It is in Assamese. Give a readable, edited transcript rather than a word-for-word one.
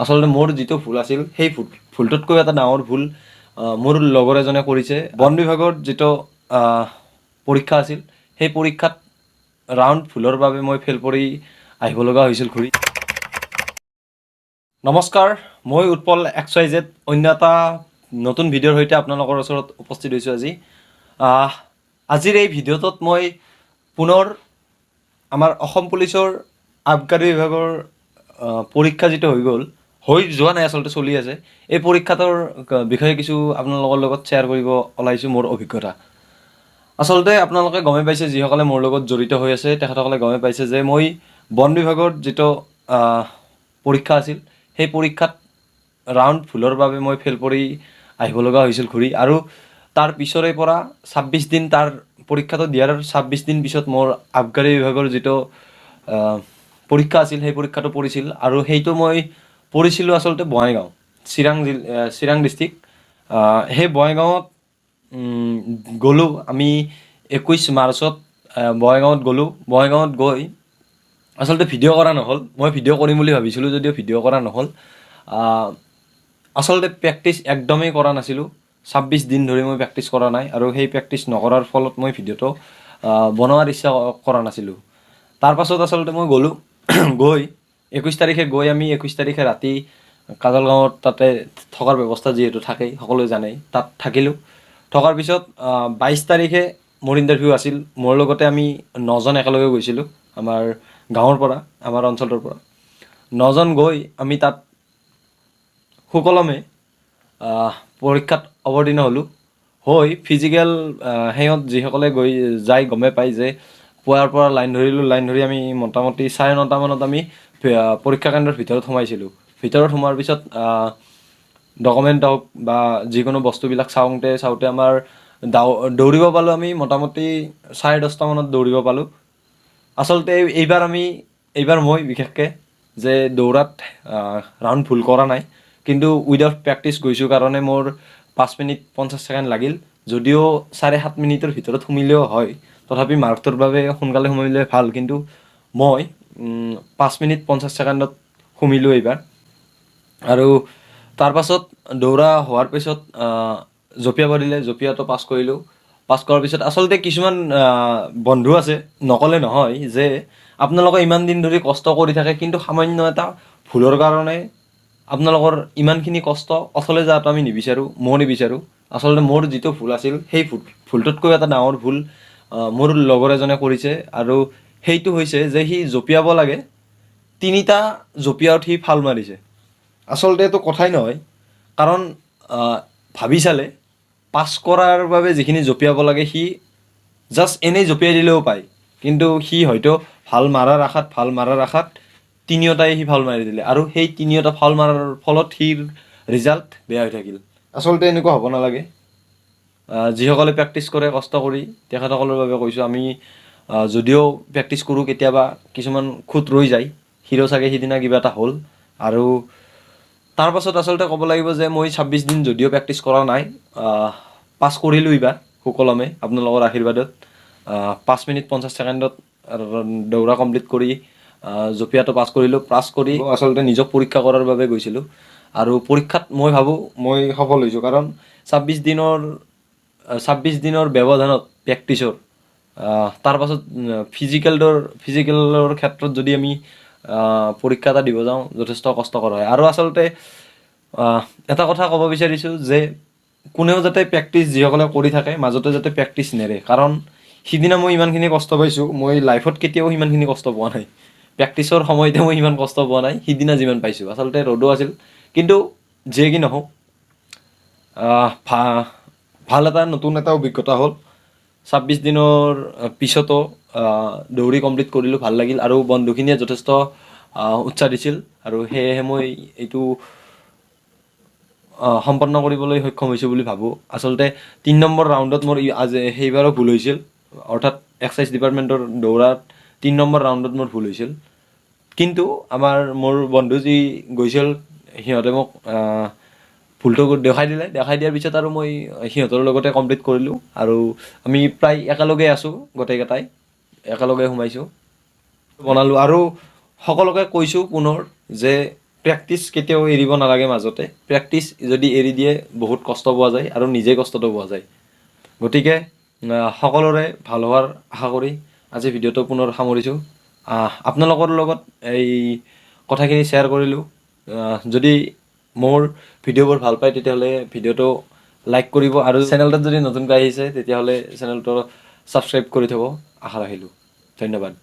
আচলতে মোৰ যিটো ভুল আছিল সেই ভুলটোতকৈ এটা ডাঙৰ ভুল মোৰ লগৰ এজনে কৰিছে। বন বিভাগৰ যিটো পৰীক্ষা আছিল সেই পৰীক্ষাত ৰাউণ্ড ভুলৰ বাবে মই ফেইল কৰি আহিব লগা হৈছিল ঘূৰি। নমস্কাৰ, মই উৎপল XYZ অন্য এটা নতুন ভিডিঅ'ৰ সৈতে আপোনালোকৰ ওচৰত উপস্থিত হৈছোঁ আজি। আজিৰ এই ভিডিঅ'টোত মই পুনৰ আমাৰ অসম পুলিচৰ আবকাৰী বিভাগৰ পৰীক্ষা যিটো হৈ যোৱা নাই, আচলতে চলি আছে, এই পৰীক্ষাটোৰ বিষয়ে কিছু আপোনালোকৰ লগত শ্বেয়াৰ কৰিব ওলাইছোঁ মোৰ অভিজ্ঞতা। আচলতে আপোনালোকে গমেই পাইছে, যিসকলে মোৰ লগত জড়িত হৈ আছে তেখেতসকলে গমেই পাইছে যে মই বন বিভাগৰ যিটো পৰীক্ষা আছিল সেই পৰীক্ষাত ৰাউণ্ড ভুলৰ বাবে মই ফেইল কৰি আহিব লগা হৈছিল ঘূৰি। আৰু তাৰ পিছৰে পৰা 26 দিন, তাৰ পৰীক্ষাটো দিয়াৰ 26 দিন পিছত মোৰ আবকাৰী বিভাগৰ যিটো পৰীক্ষা আছিল সেই পৰীক্ষাটো পৰিছিল। আৰু সেইটো মই পৰিছিলোঁ আচলতে বঙাইগাঁও, চিৰাং ডিষ্ট্ৰিক্ট। সেই বঙাইগাঁৱত গ'লোঁ আমি 21 মাৰ্চত বঙাইগাঁৱত গ'লোঁ। বঙাইগাঁৱত গৈ আচলতে ভিডিঅ' কৰা নহ'ল, মই ভিডিঅ' কৰিম বুলি ভাবিছিলোঁ যদিও ভিডিঅ' কৰা নহ'ল। আচলতে প্ৰেক্টিচ একদমেই কৰা নাছিলোঁ, 26 দিন ধৰি মই প্ৰেক্টিচ কৰা নাই, আৰু সেই প্ৰেক্টিচ নকৰাৰ ফলত মই ভিডিঅ'টো বনোৱাৰ ইচ্ছা কৰা নাছিলোঁ। তাৰপাছত আচলতে মই গ'লোঁ, গৈ 21 তাৰিখে গৈ আমি 21 তাৰিখে ৰাতি কাজলগাঁৱত তাতে থকাৰ ব্যৱস্থা যিহেতু থাকেই, সকলোৱে জানেই, তাত থাকিলোঁ। থকাৰ পিছত 22 তাৰিখে মোৰ ইণ্টাৰভিউ আছিল। মোৰ লগতে আমি 9জন একেলগে গৈছিলোঁ আমাৰ গাঁৱৰ পৰা, আমাৰ অঞ্চলটোৰ পৰা 9জন গৈ আমি তাত সুকলমে পৰীক্ষাত অৱতীৰ্ণ হ'লোঁ। হৈ ফিজিকেল সেহঁত যিসকলে যাই গমেই পায় যে পুৱাৰ পৰা লাইন ধৰি আমি মোটামুটি 9:30 মানত আমি পৰীক্ষা কেন্দ্ৰৰ ভিতৰত সোমাইছিলোঁ। ভিতৰত সোমোৱাৰ পিছত ডকুমেণ্ট হওক বা যিকোনো বস্তুবিলাক চাওঁতে আমাৰ দৌৰিব পালোঁ আমি মোটামুটি 10:30 মানত দৌৰিব পালোঁ। আচলতে এইবাৰ মই বিশেষকৈ যে দৌৰাত ৰাউণ্ড ভুল কৰা নাই, কিন্তু উইদাউট প্ৰেক্টিচ গৈছোঁ কাৰণে মোৰ 5 মিনিট 50 ছেকেণ্ড লাগিল। যদিও 7.5 মিনিটৰ ভিতৰত সোমিলেও হয়, তথাপি মাৰ্কটোৰ বাবে সোনকালে সোমালে ভাল, কিন্তু মই 5 মিনিট 50 ছেকেণ্ডত সোমিলোঁ এইবাৰ। আৰু তাৰপাছত দৌৰা হোৱাৰ পিছত জঁপিয়াব দিলে, জঁপিয়াটো পাছ কৰিলোঁ। পাছ কৰাৰ পিছত আচলতে কিছুমান বন্ধু আছে, নক'লে নহয়, যে আপোনালোকে ইমান দিন ধৰি কষ্ট কৰি থাকে কিন্তু সামান্য এটা ভুলৰ কাৰণে আপোনালোকৰ ইমানখিনি কষ্ট অথলে যোৱাটো আমি নিবিচাৰোঁ, মই নিবিচাৰোঁ। আচলতে মোৰ যিটো ভুল আছিল সেই ভুলটোতকৈ এটা ডাঙৰ ভুল মোৰ লগৰ এজনে কৰিছে, আৰু সেইটো হৈছে যে সি জঁপিয়াব লাগে 3টা জঁপিয়াত সি ফাল মাৰিছে। আচলতে এইটো কথাই নহয়, কাৰণ ভাবি চালে পাছ কৰাৰ বাবে যিখিনি জঁপিয়াব লাগে সি জাষ্ট এনেই জঁপিয়াই দিলেও পায়, কিন্তু সি হয়তো ভাল মাৰাৰ আশাত 3টাই সি ফাউল মাৰি দিলে, আৰু সেই 3টা ফাউল মাৰাৰ ফলত সিৰ ৰিজাল্ট বেয়া হৈ থাকিল। আচলতে এনেকুৱা হ'ব নালাগে। যিসকলে প্ৰেক্টিচ কৰে কষ্ট কৰি তেখেতসকলৰ বাবে কৈছোঁ, আমি যদিও প্ৰেক্টিচ কৰোঁ কেতিয়াবা কিছুমান খুঁত ৰৈ যায়, সিৰো চাগে সিদিনা কিবা এটা হ'ল। আৰু তাৰপাছত আচলতে ক'ব লাগিব যে মই 26 দিন যদিও প্ৰেক্টিচ কৰা নাই, পাছ কৰিলোঁ এইবাৰ সুকলমে আপোনালোকৰ আশীৰ্বাদত। 5 মিনিট 50 ছেকেণ্ডত দৌৰা কমপ্লিট কৰি জঁপিয়াটো পাছ কৰিলোঁ। পাছ কৰি আচলতে নিজক পৰীক্ষা কৰাৰ বাবে গৈছিলোঁ, আৰু পৰীক্ষাত মই ভাবোঁ মই সফল হৈছোঁ, কাৰণ 26 দিনৰ ব্যৱধানত প্ৰেক্টিচৰ তাৰপাছত ফিজিকেলৰ ক্ষেত্ৰত যদি আমি পৰীক্ষা এটা দিব যাওঁ, যথেষ্ট কষ্টকৰ হয়। আৰু আচলতে এটা কথা ক'ব বিচাৰিছোঁ যে কোনেও যাতে প্ৰেক্টিচ যিসকলে কৰি থাকে মাজতে যাতে প্ৰেক্টিচ নেৰে, কাৰণ সিদিনা মই ইমানখিনি কষ্ট পাইছোঁ, মই লাইফত কেতিয়াও সিমানখিনি কষ্ট পোৱা নাই। প্ৰেক্টিচৰ সময়তে মই ইমান কষ্ট পোৱা নাই সিদিনা যিমান পাইছোঁ। আচলতে ৰ'দো আছিল, কিন্তু যিয়ে কি নহওক ভাল নতুন এটা অভিজ্ঞতা হ'ল। 26 দিনৰ পিছতো দৌৰি কমপ্লিট কৰিলোঁ, ভাল লাগিল, আৰু বন্ধুখিনিয়ে যথেষ্ট উৎসাহ দিছিল, আৰু সেয়েহে মই এইটো সম্পন্ন কৰিবলৈ সক্ষম হৈছোঁ বুলি ভাবোঁ। আচলতে 3 নম্বৰ ৰাউণ্ডত মোৰ সেইবাৰো ভুল হৈছিল, অৰ্থাৎ এক্সাইজ ডিপাৰ্টমেণ্টৰ দৌৰাত 3 নম্বৰ ৰাউণ্ডত মোৰ ভুল হৈছিল, কিন্তু মোৰ বন্ধু যি গৈছিল সিহঁতে মোক ভুলটো দেখাই দিয়াৰ পিছত আৰু মই সিহঁতৰ লগতে কমপ্লিট কৰিলোঁ, আৰু আমি প্ৰায় একেলগে আছোঁ, গোটেইকেইটাই একেলগে সোমাইছোঁ, বনালোঁ। আৰু সকলোকে কৈছোঁ পুনৰ যে প্ৰেক্টিচ কেতিয়াও এৰিব নালাগে মাজতে প্ৰেক্টিচ যদি এৰি দিয়ে বহুত কষ্ট পোৱা যায় আৰু নিজে কষ্টটো পোৱা যায় গতিকে সকলোৰে ভাল হোৱাৰ আশা কৰি আজি ভিডিঅ'টো পুনৰ সামৰিছোঁ আপোনালোকৰ লগত এই কথাখিনি শ্বেয়াৰ কৰিলোঁ যদি মোৰ ভিডিঅ'বোৰ ভাল পায় তেতিয়াহ'লে ভিডিঅ'টো লাইক কৰিব আৰু চেনেলটোত যদি নতুনকৈ আহিছে তেতিয়াহ'লে চেনেলটো ছাবস্ক্ৰাইব কৰি থ'ব আশা ৰাখিলোঁ ধন্যবাদ